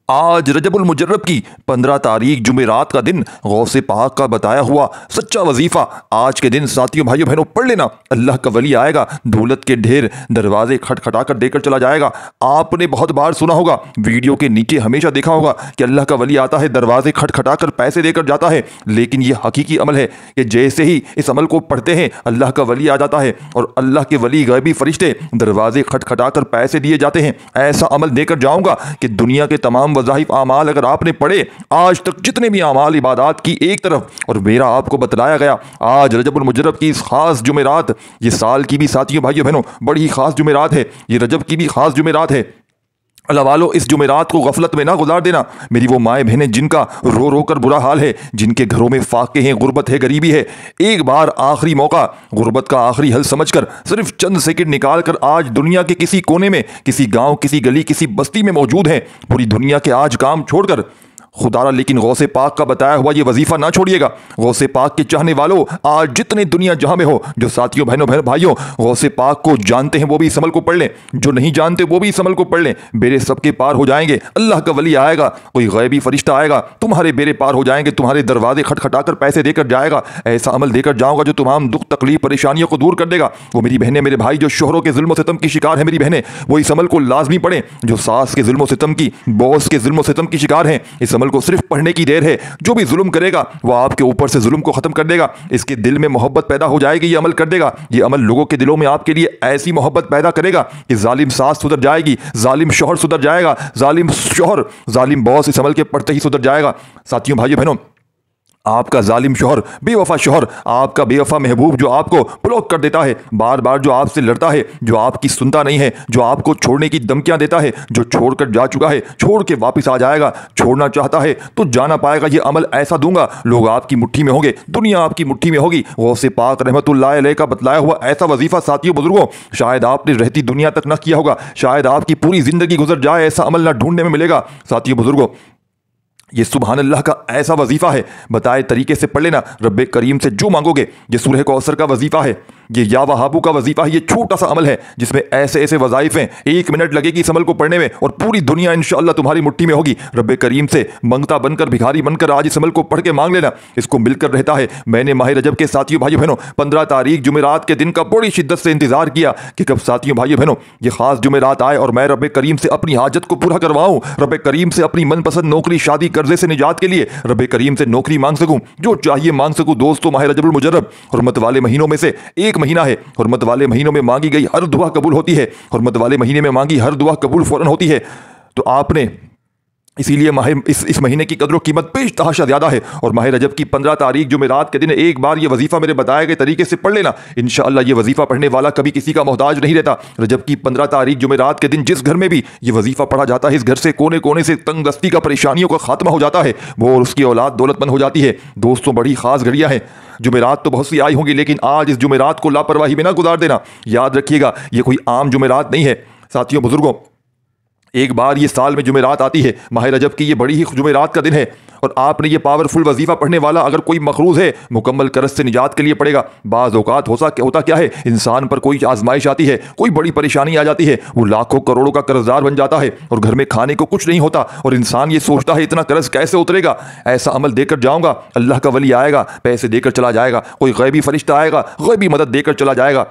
आज रजबुल मुजर्रब की 15 तारीख जुमेरात का दिन गौसे पाक का बताया हुआ सच्चा वजीफा आज के दिन साथियों भाइयों बहनों पढ़ लेना। अल्लाह का वली आएगा, दौलत के ढेर दरवाजे खटखटा कर देकर चला जाएगा। आपने बहुत बार सुना होगा, वीडियो के नीचे हमेशा देखा होगा कि अल्लाह का वली आता है, दरवाजे खटखटा कर पैसे देकर जाता है। लेकिन ये हकीकी अमल है कि जैसे ही इस अमल को पढ़ते हैं अल्लाह का वली आ जाता है और अल्लाह के वली गैबी फरिश्ते दरवाजे खटखटा कर पैसे दिए जाते हैं। ऐसा अमल देकर जाऊंगा कि दुनिया के तमाम वज़ाइफ आमाल अगर आपने पढ़े आज तक, जितने भी आमाल इबादात की एक तरफ, और मेरा आपको बतलाया गया आज रजबुल मुजर्रब की इस खास जुमेरात, ये साल की भी साथियों भाइयों बहनों बड़ी ही खास जुमेरात है, ये रजब की भी खास जुमेरात है। अल्लाह वालों, इस जुमेरात को गफलत में ना गुजार देना। मेरी वो माएँ बहनें जिनका रो रो कर बुरा हाल है, जिनके घरों में फाके हैं, गुर्बत है, गरीबी है, एक बार आखिरी मौका गुर्बत का आखिरी हल समझकर सिर्फ चंद सेकंड निकाल कर आज दुनिया के किसी कोने में, किसी गांव, किसी गली, किसी बस्ती में मौजूद हैं, पूरी दुनिया के आज काम छोड़कर खुदारा, लेकिन गौसे पाक का बताया हुआ ये वजीफा ना छोड़िएगा। गौसे पाक के चाहने वालों, आज जितने दुनिया जहां में हो, जो साथियों बहनों भाइयों गौसे पाक को जानते हैं वो भी इस अमल को पढ़ लें, जो नहीं जानते वो भी इस अमल को पढ़ लें। बेरे सबके पार हो जाएंगे। अल्लाह का वली आएगा, कोई गैबी फरिश्ता आएगा, तुम्हारे बेरे पार हो जाएंगे, तुम्हारे दरवाजे खटखटा कर पैसे देकर जाएगा। ऐसा अमल देकर जाऊंगा जो तमाम दुख तकलीफ परेशानियों को दूर कर देगा। वो मेरी बहनें मेरे भाई जो शोहरों के जुल्म सितम की शिकार है, मेरी बहनें वो इस अमल को लाजमी पढ़ें। जो सास के जुल्म सितम की, बॉस के जुल्म सितम की शिकार हैं, इस अमल को सिर्फ पढ़ने की देर है। जो भी जुल्म करेगा वो आपके ऊपर से जुल्म को खत्म कर देगा, इसके दिल में मोहब्बत पैदा हो जाएगी, ये अमल कर देगा। ये अमल लोगों के दिलों में आपके लिए ऐसी मोहब्बत पैदा करेगा कि जालिम सास सुधर जाएगी, जालिम शौहर सुधर जाएगा, जालिम शौहर, जालिम बॉस इस अमल के पढ़ते ही सुधर जाएगा। साथियों भाइयों बहनों, आपका जालिम शौहर, बेवफा शौहर, आपका बेवफा महबूब जो आपको ब्लॉक कर देता है, बार बार जो आपसे लड़ता है, जो आपकी सुनता नहीं है, जो आपको छोड़ने की धमकियां देता है, जो छोड़कर जा चुका है छोड़ के वापस आ जाएगा, छोड़ना चाहता है तो जाना पाएगा। ये अमल ऐसा दूंगा, लोग आपकी मुट्ठी में होंगे, दुनिया आपकी मुट्ठी में होगी। गौसे पाक रहमतुल्लाह अलैह का बतलाया हुआ ऐसा वजीफा साथियों बुजुर्गों, शायद आपने रहती दुनिया तक ना किया होगा, शायद आपकी पूरी जिंदगी गुजर जाए, ऐसा अमल ना ढूंढने में मिलेगा। साथियों बुजुर्गों, ये सुबहान अल्लाह का ऐसा वजीफा है, बताए तरीके से पढ़ लेना। रब्बे करीम से जो मांगोगे, ये सूरह कौसर का वजीफा है, ये या वहाबू का वजीफा है। ये छोटा सा अमल है जिसमें ऐसे ऐसे वज़ाइफ हैं, 1 मिनट लगेगी इस अमल को पढ़ने में और पूरी दुनिया इंशाअल्लाह तुम्हारी मुट्ठी में होगी। रब्बे करीम से मंगता बनकर, भिखारी बनकर आज इस अमल को पढ़ के मांग लेना, इसको मिलकर रहता है। मैंने माह रजब के साथियों भाइयों बहनों 15 तारीख जुमेरात के दिन का बड़ी शिद्दत से इंतजार किया कि कब साथियों भाइयों बहनों ये खास जुमेरात आए और मैं रब्बे करीम से अपनी हाजत को पूरा करवाऊं, रब्बे करीम से अपनी मनपसंद नौकरी, शादी, कर्जे से निजात के लिए रब्बे करीम से नौकरी मांग सकूं, जो चाहिए मांग सकूं। दोस्तों, माह रजबुल मुजर्रब हुर्मत वाले महीनों में से एक महीना है। हुर्मत वाले महीनों में मांगी गई हर दुआ कबूल होती है, हुर्मत वाले महीने में मांगी हर दुआ कबूल फौरन होती है। तो आपने इसीलिए इस महीने की कदर कीमत पेश तहाशा ज़्यादा है। और माह रजब की 15 तारीख जुमेरात के दिन एक बार ये वजीफ़ा मेरे बताए गए तरीके से पढ़ लेना। इंशाअल्लाह ये वजीफ़ा पढ़ने वाला कभी किसी का मोहताज नहीं रहता। रजब की 15 तारीख जुमेरात के दिन जिस घर में भी ये वजीफ़ा पढ़ा जाता है, इस घर से कोने कोने से तंगदस्ती का, परेशानियों का खात्मा हो जाता है, वो और उसकी औलाद दौलतमंद हो जाती है। दोस्तों, बड़ी ख़ास घड़ियाँ हैं। जुमेरात तो बहुत सी आई होंगी, लेकिन आज इस जुमेरात को लापरवाही में ना गुजार देना। याद रखिएगा, ये कोई आम जुमेरात नहीं है। साथियों बुजुर्गों, एक बार ये साल में जुमेरात आती है, माह रजब की ये बड़ी ही जुमेरात का दिन है और आपने ये पावरफुल वजीफा पढ़ने वाला अगर कोई मखरूज है, मुकम्मल करज से निजात के लिए पड़ेगा। बाज़ औक़ात होता क्या है, इंसान पर कोई आजमाइश आती है, कोई बड़ी परेशानी आ जाती है, वो लाखों करोड़ों का कर्जदार बन जाता है और घर में खाने को कुछ नहीं होता और इंसान ये सोचता है इतना कर्ज कैसे उतरेगा। ऐसा अमल देकर जाऊंगा, अल्लाह का वली आएगा, पैसे देकर चला जाएगा, कोई गैबी फरिश्ता आएगा, गैबी मदद देकर चला जाएगा।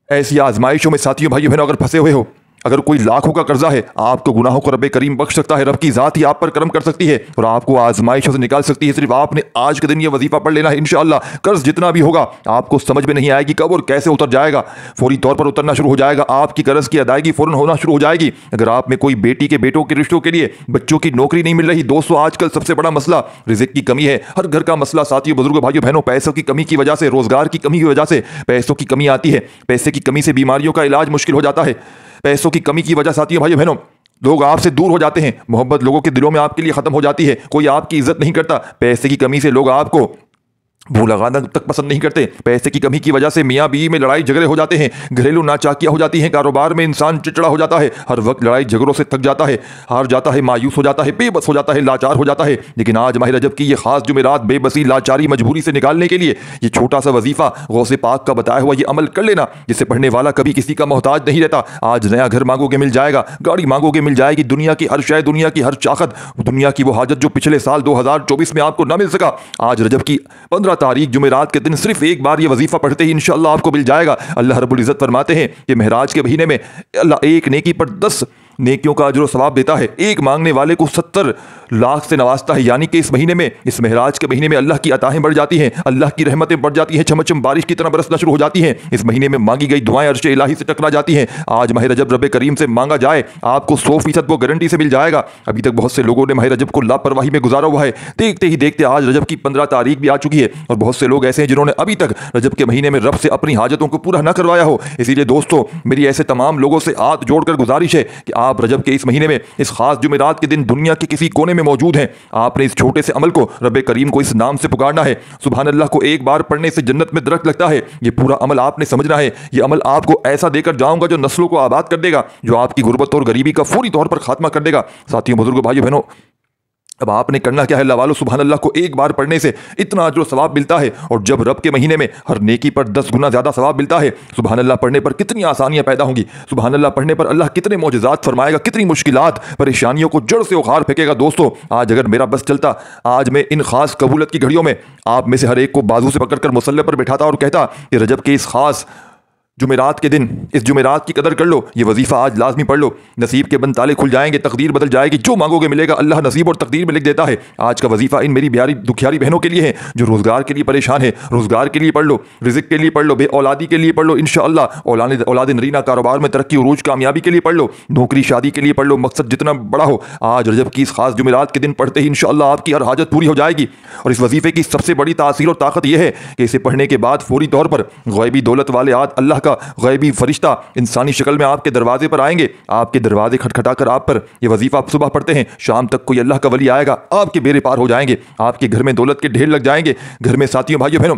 ऐसी आजमाइशों में साथियों भाइयों बहनों अगर फंसे हुए हो, अगर कोई लाखों का कर्जा है, आपको गुनाहों को रब्बे करीम बख्श सकता है, रब की जात ही आप पर करम कर सकती है और आपको आजमाइशों से निकाल सकती है। सिर्फ आपने आज के दिन ये वजीफा पढ़ लेना है। इंशाअल्लाह कर्ज जितना भी होगा आपको समझ में नहीं आएगी कब और कैसे उतर जाएगा, फौरी तौर पर उतरना शुरू हो जाएगा। आपकी कर्ज की अदायगी फौरन होना शुरू हो जाएगी। अगर आप में कोई बेटी के बेटों के रिश्तों के लिए बच्चों की नौकरी नहीं मिल रही, दोस्तों आजकल सबसे बड़ा मसला रिज़्क़ की कमी है। हर घर का मसला साथियों बुजुर्गों भाइयों बहनों, पैसों की कमी की वजह से, रोजगार की कमी की वजह से पैसों की कमी आती है। पैसे की कमी से बीमारियों का इलाज मुश्किल हो जाता है। पैसों की कमी की वजह साथियों भाइयों बहनों लोग आपसे दूर हो जाते हैं, मोहब्बत लोगों के दिलों में आपके लिए खत्म हो जाती है, कोई आपकी इज्जत नहीं करता। पैसे की कमी से लोग आपको मुंह लगाना तक पसंद नहीं करते। पैसे की कमी की वजह से मियाँ बीवी में लड़ाई झगड़े हो जाते हैं, घरेलू नाचाकियां हो जाती हैं, कारोबार में इंसान चिड़चिड़ा हो जाता है, हर वक्त लड़ाई झगड़ों से थक जाता है, हार जाता है, मायूस हो जाता है, बेबस हो जाता है, लाचार हो जाता है। लेकिन आज माह रजब की ये खास जुमेरात बेबसी, लाचारी, मजबूरी से निकालने के लिए ये छोटा सा वजीफा गौसे पाक का बताया हुआ ये अमल कर लेना, जिससे पढ़ने वाला कभी किसी का मोहताज नहीं रहता। आज नया घर मांगोगे मिल जाएगा, गाड़ी मांगोगे मिल जाएगी, दुनिया की हर शय, दुनिया की हर चाकत, दुनिया की वो हाजत जो पिछले साल 2024 में आपको ना मिल सका, आज रजब की 15 तारीख जुमेरात के दिन सिर्फ एक बार ये वजीफा पढ़ते ही इंशाअल्लाह आपको मिल जाएगा। अल्लाह रब्बुल इज्जत फरमाते हैं कि महराज के महीने में अल्लाह एक नेकी पर 10 नेकियों का अजर सवाब देता है, एक मांगने वाले को 70 लाख से नवाजता है। यानी कि इस महीने में, इस महराज के महीने में अल्लाह की अताएं बढ़ जाती हैं, अल्लाह की रहमतें बढ़ जाती हैं, चमचम बारिश की तरह बरसना शुरू हो जाती हैं। इस महीने में मांगी गई दुआएं अर्श इलाही से टकरा जाती हैं। आज माह रजब रब करीम से मांगा जाए आपको 100% वो गारंटी से मिल जाएगा। अभी तक बहुत से लोगों ने माह रजब को लापरवाही में गुजारा हुआ है, देखते ही देखते आज रजब की 15 तारीख भी आ चुकी है और बहुत से लोग ऐसे हैं जिन्होंने अभी तक रजब के महीने में रब से अपनी हाजतों को पूरा न करवाया हो। इसीलिए दोस्तों, मेरी ऐसे तमाम लोगों से हाथ जोड़कर गुजारिश है कि आप रजब के इस महीने में, इस खास जुमेरात के दिन दुनिया के किसी कोने में मौजूद हैं, आपने इस छोटे से अमल को रब करीम को इस नाम से पुकारना है। सुभान अल्लाह को एक बार पढ़ने से जन्नत में दरख्त लगता है। ये पूरा अमल आपने समझना है। ये अमल आपको ऐसा देकर जाऊंगा जो नस्लों को आबाद कर देगा, जो आपकी गुर्बत और गरीबी का फौरी तौर पर खात्मा कर देगा। साथियों, बुजुर्गों, भाइयों, बहनों, अब आपने करना क्या है, अल्लाह वालों, सुभान अल्लाह को एक बार पढ़ने से इतना अजर सवाब मिलता है और जब रब के महीने में हर नेकी पर 10 गुना ज्यादा सवाब मिलता है। सुभान अल्लाह पढ़ने पर कितनी आसानियां पैदा होंगी, सुभान अल्लाह पढ़ने पर अल्लाह कितने मौजज़ात फरमाएगा, कितनी मुश्किलात, परेशानियों को जड़ से उखाड़ फेंकेगा। दोस्तों, आज अगर मेरा बस चलता, आज मैं इन खास कबूलत की घड़ियों में आप में से हर एक को बाजू से पकड़कर मुसल्ले पर बैठाता और कहता कि रजब के इस खास जुमेरात के दिन, इस जुमेरात की कदर कर लो, ये वजीफा आज लाजमी पढ़ लो, नसीब के बंद ताले खुल जाएंगे, तकदीर बदल जाएगी, जो मांगोगे मिलेगा, अल्लाह नसीब और तकदीर में लिख देता है। आज का वजीफा इन मेरी प्यारी दुखियारी बहनों के लिए है जो रोजगार के लिए परेशान है, रोजगार के लिए पढ़ लो, रिजिक के लिए पढ़ लो, बे औलादी के लिए पढ़ लो, इंशाअल्लाह औलाद नरीना, कारोबार में तरक्की उरूज कामयाबी के लिए पढ़ लो, नौकरी शादी के लिए पढ़ लो, मकसद जितना बड़ा हो, आज रजब की इस खास जुमेरात के दिन पढ़ते ही इंशाअल्लाह आपकी हर हाजत पूरी हो जाएगी। और इस वजीफे की सबसे बड़ी तासीर और ताकत यह है कि इसे पढ़ने के बाद फौरी तौर पर गैबी दौलत वाले आज अल्लाह का गैबी फरिश्ता इंसानी शक्ल में आपके दरवाजे पर आएंगे, आपके दरवाजे खटखटाकर आप पर ये वजीफा आप सुबह पढ़ते हैं, शाम तक कोई अल्लाह का वली आएगा, आपके बेड़े पार हो जाएंगे, आपके घर में दौलत के ढेर लग जाएंगे। घर में साथियों, भाइयों, बहनों,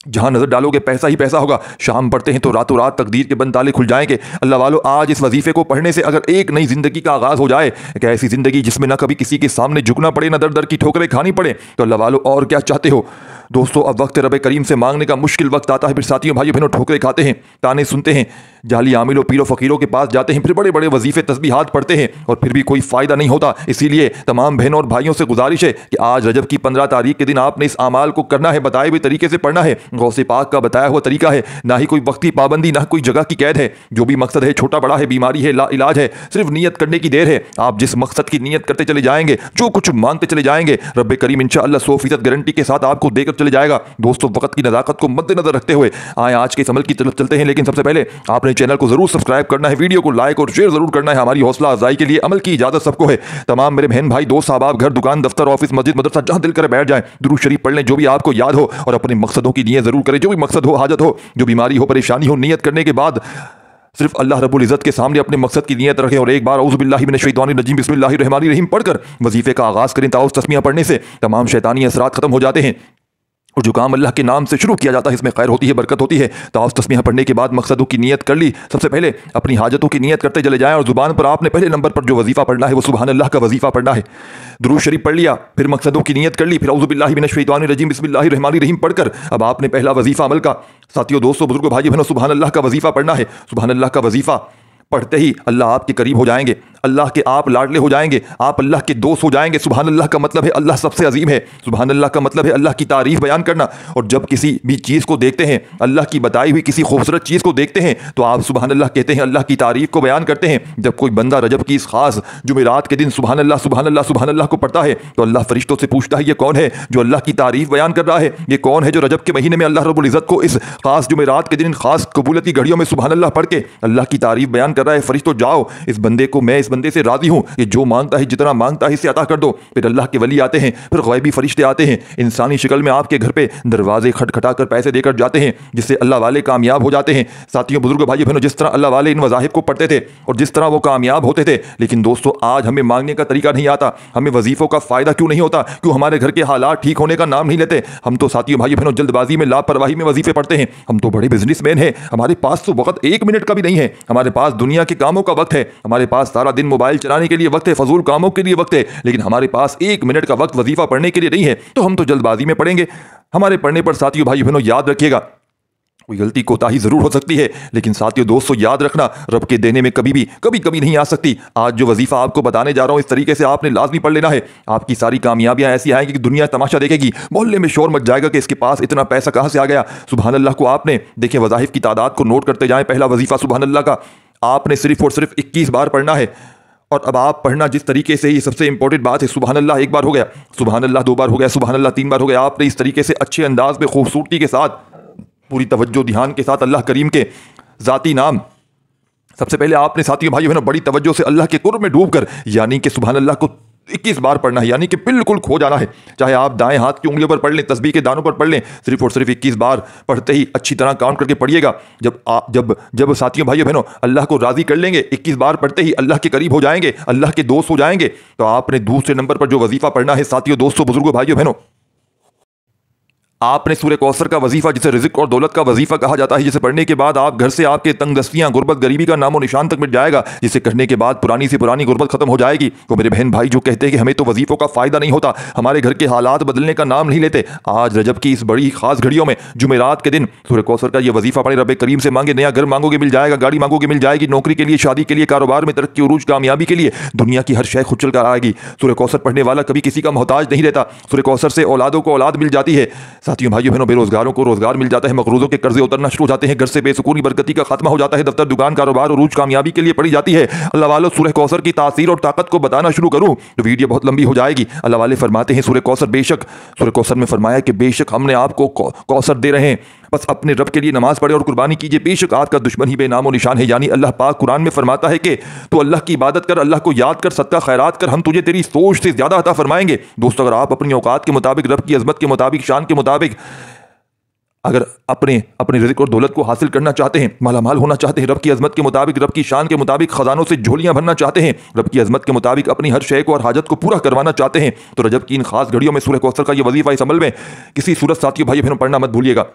जहां नजर डालोगे पैसा ही पैसा होगा। शाम पढ़ते हैं तो रातों रात तकदीर के बंद ताले खुल जाएंगे। अल्लाह वालों, आज इस वजीफे को पढ़ने से अगर एक नई जिंदगी का आगाज हो जाए, एक ऐसी जिंदगी जिसमें ना कभी किसी के सामने झुकना पड़े, ना दर दर की ठोकरें खानी पड़े, तो अल्लाह वालों और क्या चाहते हो। दोस्तों, अब वक्त रब करीम से मांगने का मुश्किल वक्त आता है, फिर साथियों, भाइयों, बहनों, ठोकरें खाते हैं, ताने सुनते हैं, जाली आमिलों, पीरों फकीरों के पास जाते हैं, फिर बड़े बड़े वजीफे तस्बीहात पढ़ते हैं और फिर भी कोई फायदा नहीं होता। इसीलिए तमाम बहनों और भाइयों से गुजारिश है कि आज रजब की 15 तारीख के दिन आपने इस अमाल को करना है, बताए हुए तरीके से पढ़ना है, गौसे पाक का बताया हुआ तरीका है, ना ही कोई वक्त की पाबंदी, ना कोई जगह की कैद है। जो भी मकसद है, छोटा बड़ा है, बीमारी है, ला इलाज है, सिर्फ नियत करने की देर है। आप जिस मकसद की नियत करते चले जाएंगे, जो कुछ मांगते चले जाएंगे, रब करीम इंशाअल्लाह 100% गारंटी के साथ आपको देकर चले जाएगा। दोस्तों, वक्त की नज़ाकत को मद्देनजर रखते हुए आए आज के इस अमल की तरफ चलते हैं, लेकिन सबसे पहले आपने चैनल को जरूर सब्सक्राइब करना है, वीडियो को लाइक और शेयर जरूर करना है। हमारी हौसला अफजाई के लिए अमल की इजाजत सबको है। तमाम मेरे बहन भाई, दोस्त, साहब, घर, दुकान, दफ्तर, ऑफिस, मस्जिद, मदरसा, जहां दिल करे बैठ जाएं, दुरूद शरीफ पढ़ लें, जो भी आपको याद हो, और अपने मकसदों की नियत जरूर करें। जो भी मकसद हो, हाजत हो, जो बीमारी हो, परेशानी हो, नियत करने के बाद सिर्फ अल्लाह रब्बुल इज़्ज़त के सामने अपने मकसद की नियत रखें और एक बार औज़ु बिल्लाहि मिनश शैतानिर रजीम बिस्मिल्लाहिर रहमानिर रहीम पढ़कर वजीफे का आगाज़ करें। ताउज़ तस्मीया पढ़ने से तमाम शैतानी असरात खत्म हो जाते हैं और जो काम अल्लाह के नाम से शुरू किया जाता है, इसमें खैर होती है, बरकत होती है। ताउज़ तस्मीया पढ़ने के बाद मकसदों की नियत कर ली, सबसे पहले अपनी हाजतों की नियत करते चले जाएं और ज़ुबान पर आपने पहले नंबर पर जो वजीफ़ा पढ़ना है वो सुभान अल्लाह का वजीफ़ा पढ़ना है। दुरूद शरीफ पढ़ लिया, फिर मकसदों की नियत कर ली, फिर औज़ु बिल्लाहि मिनश शैतानिर रजीम बिस्मिल्लाहिर रहमानिर रहीम पढ़कर अब आपने पहला वजीफ़ा अमल का, साथियों, दोस्तों, बुजुर्गों, भाई बहनों, सुभान अल्लाह का वजीफ़ा पढ़ना है। सुभान अल्लाह का वजीफ़ा पढ़ते ही अल्लाह आपके करीब हो जाएंगे, अल्लाह के आप लाडले हो जाएंगे, आप अल्लाह के दोस्त हो जाएंगे। सुभान अल्लाह का मतलब है अल्लाह सबसे अजीम है। सुभान अल्लाह का मतलब है अल्लाह की तारीफ बयान करना। और जब किसी भी चीज़ को देखते हैं, अल्लाह की बताई हुई किसी खूबसूरत चीज़ को देखते हैं, तो आप सुभान अल्लाह कहते हैं, अल्लाह की तारीफ को बयान करते हैं। जब कोई बंदा रजब की इस खास जुमेरात के दिन सुभान अल्लाह सुभान अल्लाह सुभान अल्लाह को पढ़ता है, तो अल्लाह फरिश्तों से पूछता है, ये कौन है जो अल्लाह की तारीफ बयान कर रहा है? ये कौन है जो रजब के महीने में अल्लाह रब्बुल इज़्ज़त को इस खास जुमेरात के दिन खास कबूलत की घड़ियों में सुभान अल्लाह पढ़ के अल्लाह की तारीफ बयान कर रहा है, फरिश्तों जाओ, इस बंदे को, मैं इस बंदे से राजी हूँ, ये जो मांगता है, जितना मांगता है, इससे अता कर दो। फिर अल्लाह के वली आते हैं, फिर गैबी फरिश्ते आते हैं, इंसानी शक्ल में आपके घर पे दरवाजे खटखटा कर पैसे देकर जाते हैं, जिससे अल्लाह वाले कामयाब हो जाते हैं। साथियों, बुजुर्ग भाई बहनों, जिस तरह अल्लाह वाले इन वज़ाहिफ को पढ़ते थे और जिस तरह वो कामयाब होते थे, लेकिन दोस्तों आज हमें मांगने का तरीका नहीं आता। हमें वजीफों का फायदा क्यों नहीं होता? क्यों हमारे घर के हालात ठीक होने का नाम नहीं लेते? हम तो साथियों भाई बहनों जल्दबाजी में, लापरवाही में वजीफे पढ़ते हैं। हम तो बड़े बिजनेसमैन हैं, हमारे पास तो वक्त 1 मिनट का भी नहीं है। हमारे पास दुनिया के कामों का वक्त है, हमारे पास सारा दिन मोबाइल चलाने के लिए वक्त है, फजूल कामों के लिए वक्त है, लेकिन हमारे पास 1 मिनट का वक्त वजीफा पढ़ने के लिए नहीं है। तो हम तो जल्दबाजी में पढ़ेंगे। हमारे पढ़ने पर साथियों भाई बहनों याद रखिएगा, कोई गलती कोताही जरूर हो सकती है, लेकिन साथियों दोस्तों याद रखना, रब के देने में कभी कभी नहीं आ सकती। आज जो वजीफा आपको बताने जा रहा हूं, इस तरीके से आपने लाजमी पढ़ लेना है। आपकी सारी कामयाबियां ऐसी आएंगी कि दुनिया तमाशा देखेगी, मोहल्ले में शोर मच जाएगा कि इसके पास इतना पैसा कहां से आ गया। सुभान अल्लाह को आपने देखें, वज़ाइफ की तादाद को नोट करते जाएं। पहला वजीफा सुभान अल्लाह का आपने सिर्फ और सिर्फ 21 बार पढ़ना है। और अब आप पढ़ना जिस तरीके से, ही सबसे इंपॉर्टेंट बात है, सुभान अल्लाह 1 बार हो गया, सुभान अल्लाह 2 बार हो गया, सुभान अल्लाह 3 बार हो गया। आपने इस तरीके से अच्छे अंदाज में, खूबसूरती के साथ, पूरी तवज्जो ध्यान के साथ अल्लाह करीम के ज़ाती नाम, सबसे पहले आपने साथियों भाइयों बहनों बड़ी तवज्जो से अल्लाह के कुर्ब में डूबकर, यानी कि सुभान अल्लाह को 21 बार पढ़ना है, यानी कि बिल्कुल खो जाना है। चाहे आप दाएं हाथ की उंगलियों पर पढ़ लें, तस्बीह के दानों पर पढ़ लें, सिर्फ और सिर्फ 21 बार पढ़ते ही अच्छी तरह काउंट करके पढ़िएगा। जब साथियों भाइयों बहनों अल्लाह को राजी कर लेंगे, 21 बार पढ़ते ही अल्लाह के करीब हो जाएंगे, अल्लाह के दोस्त हो जाएंगे, तो आपने दूसरे नंबर पर जो वजीफा पढ़ना है साथियों दोस्तों बुजुर्गों भाइयों बहनों, आपने सूरह कौसर का वजीफा, जिसे रिज़्क और दौलत का वजीफा कहा जाता है, जिसे पढ़ने के बाद आप घर से आपके तंगदस्तियां, गुर्बत, गरीबी का नामो निशान तक मिट जाएगा, जिसे करने के बाद पुरानी से पुरानी गुर्बत खत्म हो जाएगी। तो मेरे बहन भाई जो कहते हैं कि हमें तो वजीफों का फायदा नहीं होता, हमारे घर के हालात बदलने का नाम नहीं लेते, आज रजब की इस बड़ी खास घड़ियों में, जुमेरात के दिन सूरह कौसर का यह वजीफा पढ़े, रब करीम से मांगे, नया घर मांगोगे मिल जाएगा, गाड़ी मांगोगे मिल जाएगी, नौकरी के लिए, शादी के लिए, कारोबार में तरक्की, उरूज, कामयाबी के लिए, दुनिया की हर शय खुद चल कर आएगी। सूरह कौसर पढ़ने वाला कभी किसी का मोहताज नहीं रहता। सूरह कौसर से औलादों को औलाद मिल जाती है। साथियों भाइयों बहनों, बेरोजगारों को रोजगार मिल जाता है, मकरूजों के कर्जे उतरना शुरू हो जाते हैं, घर से बेसुकूनी बरकती का खात्मा हो जाता है, दफ्तर, दुकान, कारोबार और उरूज, कामयाबी के लिए पढ़ी जाती है। अल्लाह वालों, सूरह कौसर की तासीर और ताकत को बताना शुरू करूं तो वीडियो बहुत लंबी हो जाएगी। अल्लाह वाले फरमाते हैं, सूरह कौसर, बेशक सूरह कौसर में फरमाया कि बेशक हमने आपको कौसर दे रहे हैं, बस अपने रब के लिए नमाज पढ़े और कुर्बानी कीजिए, बेशक आपका दुश्मन ही बेनामो निशान है। यानी अल्लाह पाक कुरान में फरमाता है कि तो अल्लाह की इबादत कर, अल्लाह को याद कर, सदका खैरात कर, हम तुझे तेरी सोच से ज्यादा अता फरमाएंगे। दोस्तों, अगर आप अपनी औकात के मुताबिक, रब की अजमत के मुताबिक, शान के मुताबिक अगर अपने रिज़्क और दौलत को हासिल करना चाहते हैं, मालामाल होना चाहते हैं, रब की अजमत के मुताबिक, रब की शान के मुताबिक, खजानों से झोलियां भरना चाहते हैं, रब की अजमत के मुताबिक अपनी हर शय को और हाजत को पूरा करवाना चाहते हैं, तो रजब की इन खास घड़ियों में सूरह कौसर का ये वजीफा इस अमल में किसी सूरत साथियों भाई बहनों पढ़ना मत भूलिएगा।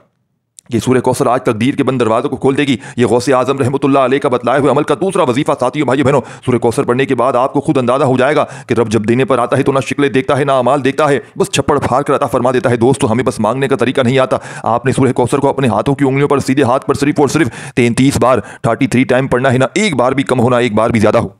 ये सूरह कौसर आज तकदीर के बंद दरवाज़ों को खोल देगी। ये गौसे आजम रहमतुल्लाह अलैह का बतलाए हुए अमल का दूसरा वजीफा साथियों भाई बहनों, सूरह कौसर पढ़ने के बाद आपको खुद अंदाजा हो जाएगा कि रब जब देने पर आता है तो ना शिकले देखता है, ना अमाल देखता है, बस छप्पड़ फाड़ कर अता फरमा देता है। दोस्तों, हमें बस मांगने का तरीका नहीं आता। आपने सूरह कौसर को अपने हाथों की उंगलियों पर, सीधे हाथ पर सिर्फ और सिर्फ 33 बार 33 टाइम पढ़ना है, ना एक बार भी कम होना, एक बार भी ज्यादा हो।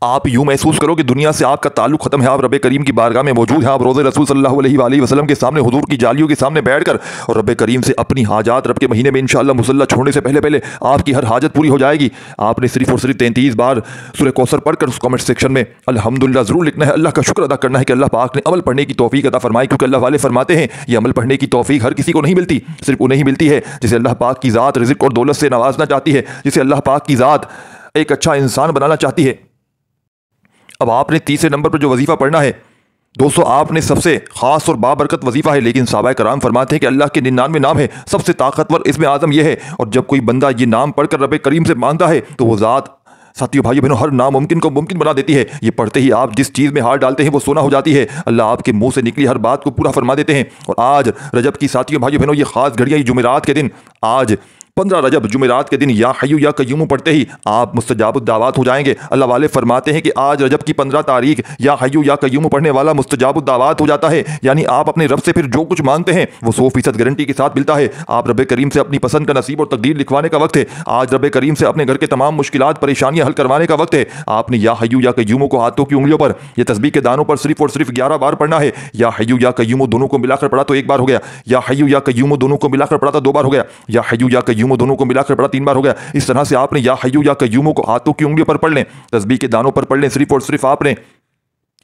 आप यूं महसूस करो कि दुनिया से आपका ताल्लुक खत्म है, आप रब करीम की बारगाह में मौजूद हैं, आप रोज़े रसूल सल्लल्लाहु अलैहि वसल्लम के सामने, हुजूर की जालियों के सामने बैठकर और रब करीम से अपनी हाजात, रब के महीने में इंशाअल्लाह मुसल्ला छोड़ने से पहले पहले आपकी हर हाजत पूरी हो जाएगी। आपने सिर्फ और सिर्फ 33 बार सूरह कौसर पढ़कर उस कमेंट सेक्शन में अल्हम्दुलिल्लाह जरूर लिखना है, अल्लाह का शुक्र अदा करना है कि अल्लाह पाक ने अमल पढ़ने की तौफीक अता फरमाई। क्योंकि अल्लाह वाले फरमाते हैं ये अमल पढ़ने की तौफीक हर किसी को नहीं मिलती, सिर्फ उन्हें ही मिलती है जिसे अल्लाह पाक की ज़ात रिज़्क और दौलत से नवाजना चाहती है, जिसे अल्लाह पाक की ज़ात एक अच्छा इंसान बनाना चाहती है। अब आपने तीसरे नंबर पर जो वजीफा पढ़ना है दोस्तों, आपने सबसे खास और बाबरकत वजीफा है, लेकिन साहबा कराम फरमाते हैं कि अल्लाह के 99 नाम है, सबसे ताकतवर इसमें आजम यह है। और जब कोई बंदा ये नाम पढ़कर रब करीम से मांगता है तो वो ज़ात साथियों भाइयों बहनों हर नामुमकिन को मुमकिन बना देती है। ये पढ़ते ही आप जिस चीज़ में हाथ डालते हैं वो सोना हो जाती है। अल्लाह आपके मुंह से निकली हर बात को पूरा फरमा देते हैं। और आज रजब की साथियों भाइयों बहनों ये खास घड़ियाँ, जुमेरात के दिन, आज 15 रजब जुमेरात के दिन या हय्यू या कय्यूम पढ़ते ही आप मुस्तजाबुद दावत हो जाएंगे। अल्लाह वाले फरमाते हैं कि आज रजब की 15 तारीख या हय्यू या कय्यूम पढ़ने वाला मुस्तजाबुद दावत हो जाता है। यानी आप अपने रब से फिर जो कुछ मांगते हैं वो 100% गारंटी के साथ मिलता है। आप रब करीम से अपनी पसंद का नसीब और तकदीर लिखवाने का वक्त है। आज रब करीम से अपने घर के तमाम मुश्किलात, परेशानियां हल करवाने का वक्त है। आपने या हय्यू या कय्यूम को हाथों की उंगलियों पर, ये तस्बीह के दानों पर सिर्फ और सिर्फ 11 बार पढ़ना है। या हय्यू या कय्यूम दोनों को मिलाकर पढ़ा तो 1 बार हो गया, या हय्यू या कय्यूम दोनों को मिलाकर पढ़ा तो 2 बार हो गया, या हय्यू या कय्यूम दोनों को मिलाकर 3 बार हो गया। इस तरह से आपने या हय्यू या कय्यूम को हाथों की उंगलियों पर पढ़ लें, तस्बीह के दानों पर पढ़ लें, सिर्फ और सिर्फ आपने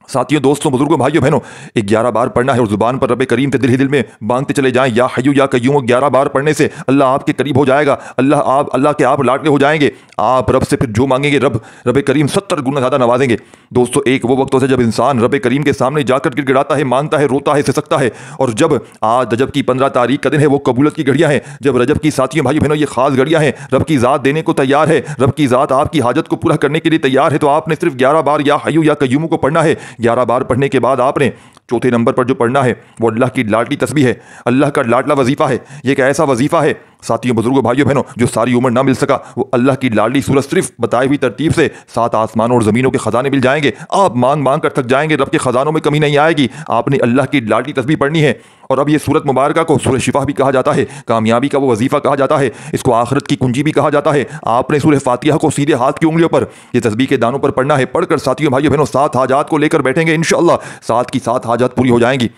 साथियों, दोस्तों, बुजुर्गों, भाइयों, बहनों, 11 बार पढ़ना है और जुबान पर रब करीम से दिल ही दिल में मांगते चले जाएं, या हय्यू या कय्यूम। 11 बार पढ़ने से अल्लाह आपके करीब हो जाएगा, अल्लाह के आप लाडले हो जाएंगे। आप रब से फिर जो मांगेंगे रब करीम 70 गुना ज़्यादा नवाजेंगे। दोस्तों, एक वो वक्त होता है जब इंसान रब करीम के सामने जाकर गिड़गिड़ाता है, मांगता है, रोता है, सिसकता है। और जब आज रजब की 15 तारीख का दिन है, वो कबूलत की घड़ियां हैं। जब रजब की, साथियों, भाइयों, बहनों, ये खास घड़ियां हैं। रब की ज़ात देने को तैयार है, रब की ज़ात आपकी हाजत को पूरा करने के लिए तैयार है। तो आपने सिर्फ 11 बार या हय्यू या कय्यूम को पढ़ना है। 11 बार पढ़ने के बाद आपने चौथे नंबर पर जो पढ़ना है वो अल्लाह की लाडली तस्बीह है, अल्लाह का लाडला वजीफा है। ये एक ऐसा वजीफा है, साथियों, बुजुर्गों, भाइयों, बहनों, जो सारी उम्र ना मिल सका। वो अल्लाह की लाडली सूरत सिर्फ बताई हुई तरतीब से 7 आसमानों और ज़मीनों के खजाने मिल जाएंगे। आप मांग मांग कर थक जाएंगे, रब के खजानों में कमी नहीं आएगी। आपने अल्लाह की लाडली तस्बीह पढ़नी है। और अब ये सूरत मुबारक को सूरह शिफा भी कहा जाता है, कामयाबी का वो वजीफा कहा जाता है, इसको आखिरत की कुंजी भी कहा जाता है। आपने सूरह फातिहा को सीधे हाथ की उंगलियों पर, ये तस्बीह के दानों पर पढ़ना है। पढ़कर साथियों, भाइयों, बहनों, 7 हाजात को लेकर बैठेंगे, इंशाअल्लाह 7 की 7 हाजात पूरी हो जाएंगी।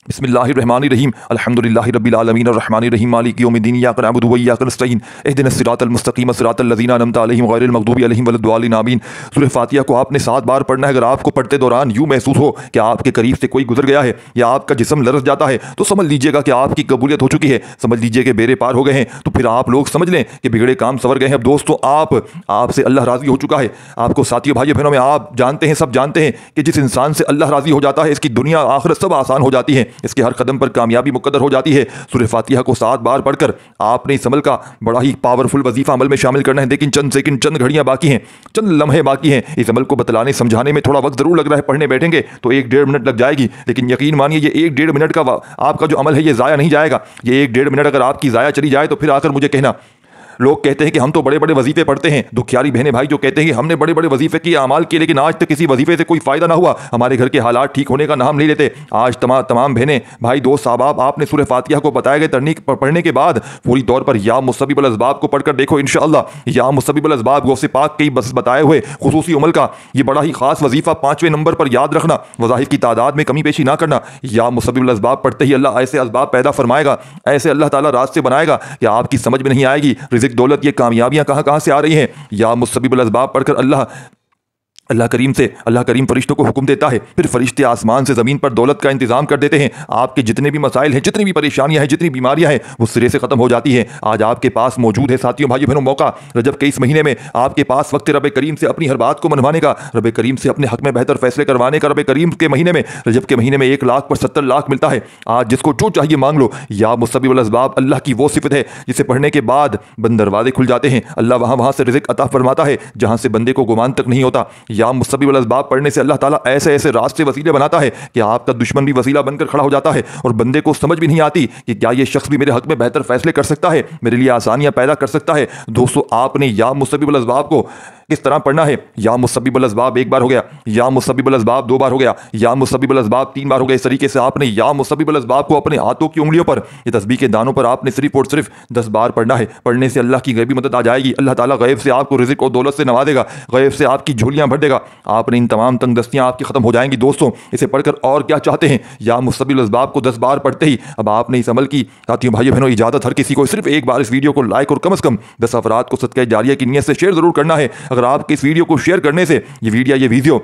बिस्मिल्लाहिर्रहमानिर्रहीम, अल्हम्दुलिल्लाहि रब्बिल आलमीन, अर्रहमानिर्रहीम, मालिकि यौमिद्दीन, इय्याका नअबुदु व इय्याका नस्तईन, इहदिनस सिरातल मुस्तकीम, सिरातल लज़ीना अनअमता अलैहिम गैरिल मग़दूबि अलैहिम वलद्दालिन, आमीन। सूरह फातिहा को आपने 7 बार पढ़ना है। अगर आपको पढ़ते दौरान यूँ महसूस हो कि आपके करीब से कोई गुजर गया है या आपका जिस्म लरज़ जाता है, तो समझ लीजिएगा कि आपकी कबूलियत हो चुकी है, समझ लीजिए कि बेरे पार हो गए हैं। तो फिर आप लोग समझ लें कि बिगड़े काम संवर गए हैं। अब दोस्तों, आपसे अल्लाह राज़ी हो चुका है। आपको, साथियों, भाइयों, बहनों, में आप जानते हैं, सब जानते हैं कि जिस इंसान से अल्लाह राज़ी हो जाता है, इसकी दुनिया आखिरत सब आसान हो जाती है, इसके हर कदम पर कामयाबी मुकद्दर हो जाती है। सूरह फातिहा को 7 बार पढ़कर आपने इस अमल का बड़ा ही पावरफुल वजीफा अमल में शामिल करना है। लेकिन चंद सेकंड, चंद घड़ियां बाकी हैं, चंद लम्हे बाकी हैं। इस अमल को बतलाने समझाने में थोड़ा वक्त जरूर लग रहा है। पढ़ने बैठेंगे तो 1-1.5 मिनट लग जाएगी, लेकिन यकीन मानिए ये 1-1.5 मिनट का आपका जो अमल है ये ज़ाया नहीं जाएगा। ये 1-1.5 मिनट अगर आपकी ज़ाया चली जाए तो फिर आकर मुझे कहना। लोग कहते हैं कि हम तो बड़े बड़े वजीफे पढ़ते हैं, दुखियारी बहने भाई जो कहते हैं कि हमने बड़े बड़े वजीफे किए, अमाल किए, लेकिन आज तक किसी वजीफे से कोई फायदा ना हुआ, हमारे घर के हालात ठीक होने का नाम नहीं लेते। आज तमाम बहनें, भाई, दोस्त, साहबाब, आपने सूरह फातिहा को बताए गए तरनीक पढ़ने के बाद पूरी तौर पर या मुसब्बिबुल असबाब को पढ़कर देखो, इंशाअल्लाह। या मुसब्बिबुल असबाब गौसे पाक के बस बताए हुए खुसूसी अमल का ये बड़ा ही खास वजीफा 5वें नंबर पर याद रखना, वज़ाहिफ की तादाद में कमी पेशी ना करना। या मुसब्बिबुल असबाब पढ़ते ही अल्लाह ऐसे असबाब पैदा फरमाएगा, ऐसे अल्लाह ताला रास्ते बनाएगा कि आपकी समझ में नहीं आएगी रिज़्क़, दौलत, ये कामयाबियां कहां से आ रही हैं। या मुसब्बिबुल असबाब पढ़कर अल्लाह करीम फरिश्तों को हुक्म देता है, फिर फरिश्ते आसमान से ज़मीन पर दौलत का इंतजाम कर देते हैं। आपके जितने भी मसाइल हैं, जितनी भी परेशानियां हैं, जितनी बीमारियां हैं, वो सिरे से ख़त्म हो जाती हैं। आज आपके पास मौजूद है, साथियों, भाइयों, बहनों, मौका। रजब के इस महीने में आपके पास वक्त रब करीम से अपनी हर बात को मनवाने का, रब करीम से अपने हक में बेहतर फैसले करवाने का। रब करीम के महीने में, रजब के महीने में 1 लाख पर 70 लाख मिलता है। आज जिसको जो चाहिए मांग लो। या मुसब्बिबुल असबाब अल्लाह की वो सिफत है जिसे पढ़ने के बाद बंद दरवाजे खुल जाते हैं। अल्लाह वहाँ से रिज़्क़ अता फरमाता है जहाँ से बंदे को गुमान तक नहीं होता। या मुसब्बिबुल असबाब पढ़ने से अल्लाह ताला ऐसे ऐसे रास्ते वसीले बनाता है कि आपका दुश्मन भी वसीला बनकर खड़ा हो जाता है और बंदे को समझ भी नहीं आती कि क्या ये शख्स भी मेरे हक में बेहतर फैसले कर सकता है, मेरे लिए आसानियां पैदा कर सकता है। दोस्तों, आपने या मुसब्बिबुल असबाब को किस तरह पढ़ना है। या मुसब्बिबुल असबाब 1 बार हो गया, या मुसब्बिबुल असबाब 2 बार हो गया, या मुसब्बिबुल असबाब 3 बार हो गया। इस तरीके से आपने या मुसब्बिबुल असबाब को अपने हाथों की उंगलियों पर, ये तस्बीह के दानों पर आपने सिर्फ और सिर्फ 10 बार पढ़ना है। पढ़ने से अल्लाह की गैबी मदद आ जाएगी। अल्लाह ताला गैब से आपको रिज़्क़ और दौलत से नवाजेगा, गैब से आपकी झोलियां भर देगा। आपने इन तमाम तंगदस्तियां आपकी खत्म हो जाएंगी। दोस्तों, इसे पढ़कर और क्या चाहते हैं। या मुसब्बिबुल असबाब को 10 बार पढ़ते ही अब आपने इस अमल की, साथियों, भाइयों, बहनों, इजाज़त हर किसी को सिर्फ 1 बार इस वीडियो को लाइक और कम से कम 10 अफराद को सदक़े जारिया की नीयत से शेयर जरूर करना है। अगर आपके इस वीडियो को शेयर करने से ये वीडियो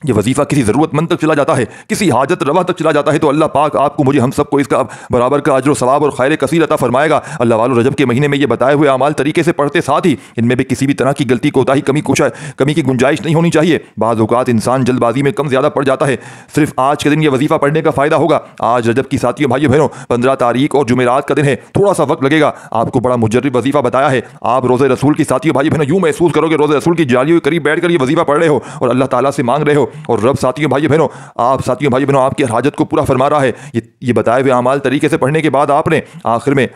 ये वजीफा किसी ज़रूरतमंद तक चला जाता है, किसी हाजत रवा तक चला जाता है, तो अल्लाह पाक आपको, मुझे, हम सबको इसका बराबर का अजर सवाब और खैर कसीर अता फरमाएगा। अल्लाह वालों, रजब के महीने में ये बताए हुए अमाल तरीके से पढ़ते साथ ही इनमें भी किसी भी तरह की गलती, कोताही, कमी की गुंजाइश नहीं होनी चाहिए। बाज़ औक़ात इंसान जल्दबाजी में कम ज़्यादा पड़ जाता है। सिर्फ आज के दिन ये वजीफा पढ़ने का फ़ायदा होगा। आज रजब की, साथियों, भाइयों, बहनों, 15 तारीख और जुमेरात का दिन है। थोड़ा सा वक्त लगेगा, आपको बड़ा मुजर्रिब वजीफा बताया है। आप रोज़े रसूल की, साथियों, भाइयों, बहनों, यूँ महसूस करोगे रोज़े रसूल की जालियों के करीब बैठ कर ये वजीफा पढ़ रहे हो और अल्लाह ताला से मांग रहे हो। और रब, साथियों, भाइयों, बहनों, आपकी हर हाजत को पूरा फरमा रहा है। ये बताए हुए अमाल तरीके से पढ़ने के बाद आपने आखिर में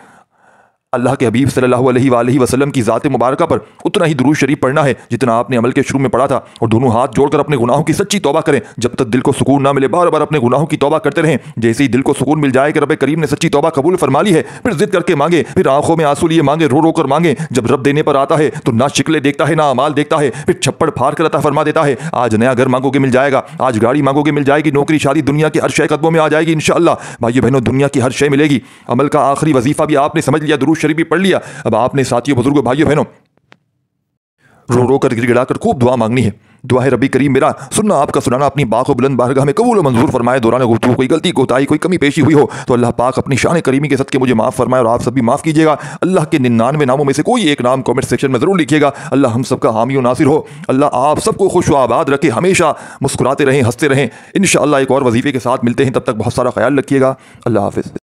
अल्लाह के हबीब सल्लल्लाहु अलैहि वसल्लम की ज़ात मुबारक पर उतना ही दुरूद शरीफ पढ़ना है जितना आपने अमल के शुरू में पढ़ा था। और दोनों हाथ जोड़कर अपने गुनाहों की सच्ची तौबा करें। जब तक दिल को सुकून ना मिले, बार बार अपने गुनाहों की तौबा करते रहें। जैसे ही दिल को सुकून मिल जाए कि रब करीम ने सच्ची तौबा कबूल फरमा ली है, फिर जिद करके मांगे, फिर आंखों में आंसू लिए मांगे, रो रो कर मांगे। जब रब देने पर आता है तो ना शिकले देखता है, ना अमाल देखता है, फिर छप्पड़ फाड़ कर अता फरमा देता है। आज नया घर मांगोगे मिल जाएगा, आज गाड़ी मांगोगे मिल जाएगी, नौकरी, शादी, दुनिया की हर शय कदमों में आ जाएगी इंशाअल्लाह। भाइयों, बहनों, दुनिया की हर शय मिलेगी। अमल का आखिरी वजीफा भी आपने समझ लिया, दुरूद शरीफ भी पढ़ लिया। अब आपने, साथियों, बुजुर्गों, भाइयों, बहनों, रो रो कर गिड़गिड़ा कर खूब दुआ मांगनी है। दुआ है रब्बी करीम मेरा सुनना आपका सुनाना अपनी बाखो बुलंद बारगाह में कबूल मंजूर फरमाए। दौरान गुफ्तगू कोई गलती कोताही कोई कमी पेशी हुई हो तो अल्लाह पाक अपनी शान करीमी के सदके मुझे माफ़ फरमाए और आप सब भी माफ़ कीजिएगा। अल्लाह के 99 नामों में से कोई एक नाम कमेंट सेक्शन में ज़रूर लिखिएगा। अल्लाह हम सबका हामी और नासिर हो। अल्लाह आप सबको खुश व आबाद रखे, हमेशा मुस्कुराते रहें, हंसते रहें। इंशाअल्लाह एक और वजीफे के साथ मिलते हैं, तब तक बहुत सारा ख्याल रखिएगा। अल्लाह हाफ़िज़।